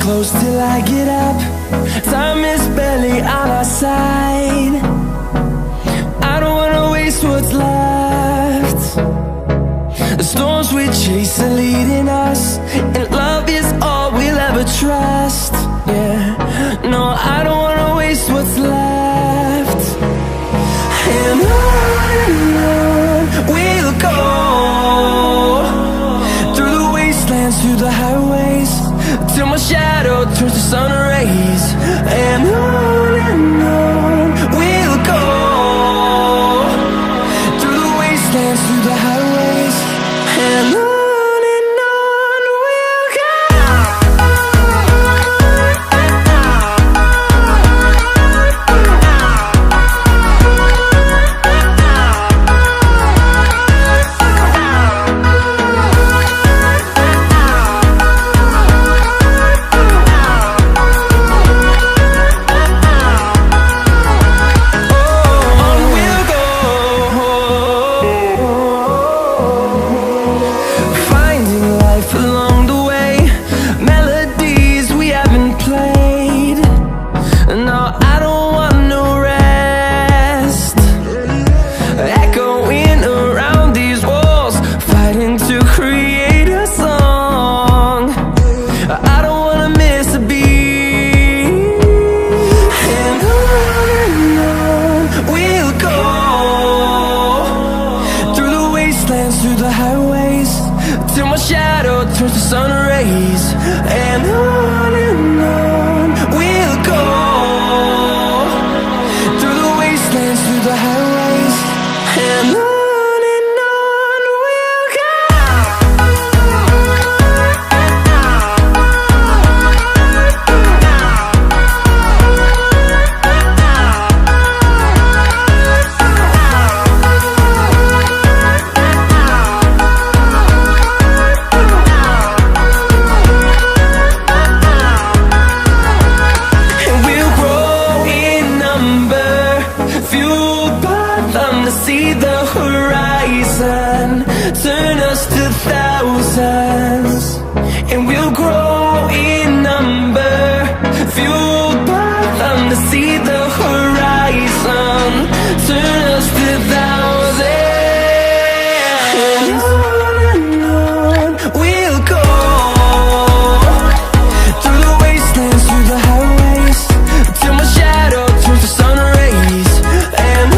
close till I get up. Time is barely on our side. I don't wanna waste what's left. The storms we chase are leading us, and love is all we'll ever trust. Yeah, no, I don't wanna waste what's left. And on we'll go, through the wastelands, through the highways, till my shadow turns to sun rays. And on we'll go, through the wastelands, through the highways, and on. Through the highways, till my shadow turns to sun rays. And on we'll go, through the wastelands, through the highways, and on. See the horizon, turn us to thousands, and we'll grow in number, fueled by them. To see the horizon, turn us to thousands, and on we'll go, through the wastelands, through the highways, till my shadow turns to sun rays. And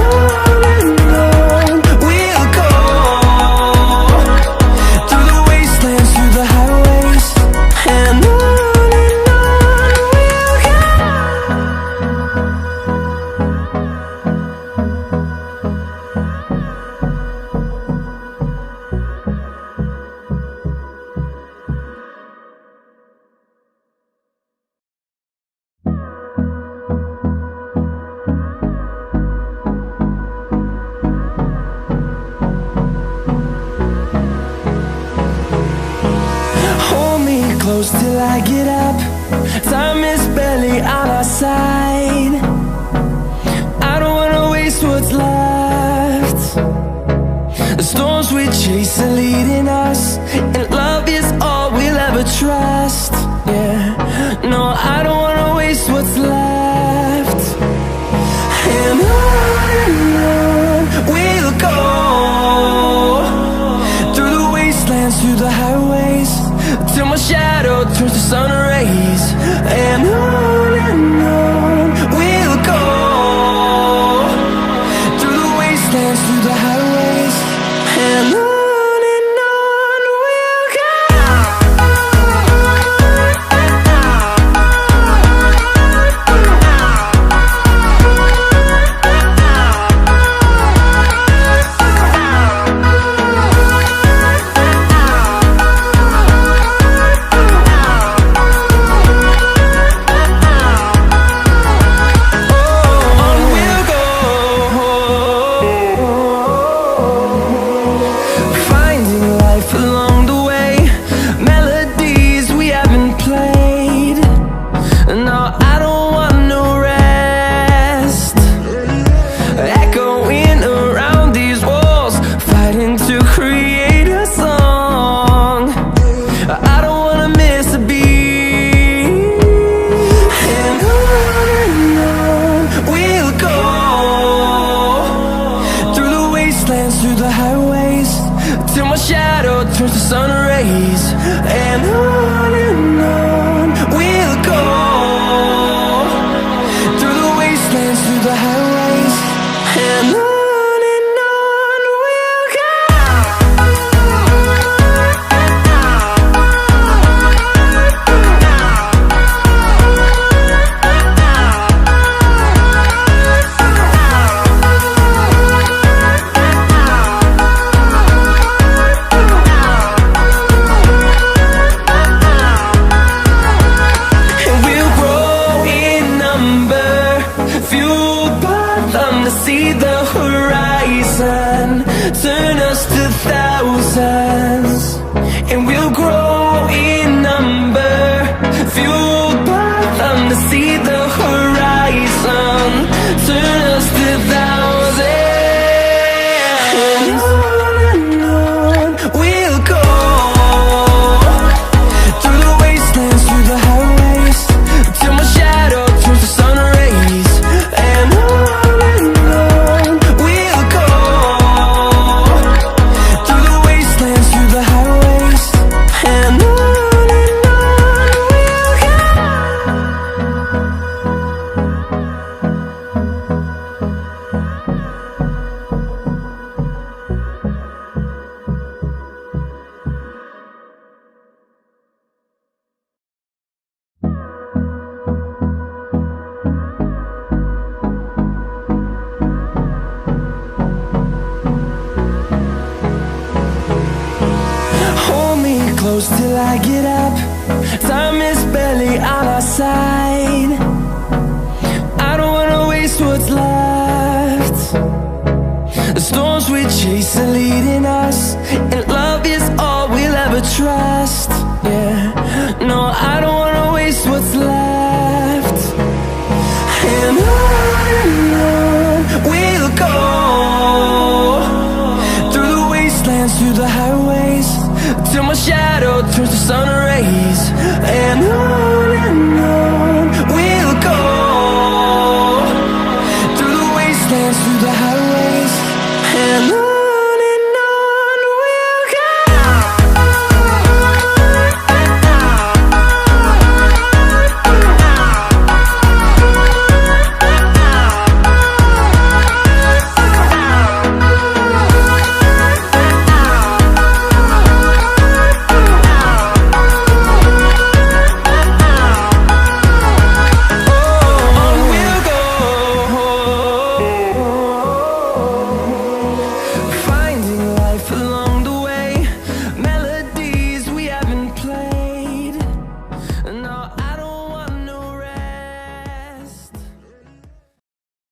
close till I get up. Time is barely on our side. I don't wanna waste what's left. The storms we chase are leading us, and love is all we'll ever trust. Yeah, no, I don't wanna waste what's left. And on we'll go, through the wastelands, through the highways, till my shadow turns to sun rays. And on we'll go, through the wastelands, through the highways, and on. through the highways, and on we'll go. See the horizon, turn us to thousands, and we'll grow in number, fueled by them to see the horizon, turn us to thousands, and on we'll go, through the wastelands, through the highways, till my shadow turns to sun rays, and on close till I get up. Time is barely on our side. I don't wanna waste what's left. The storms we chase are leaving.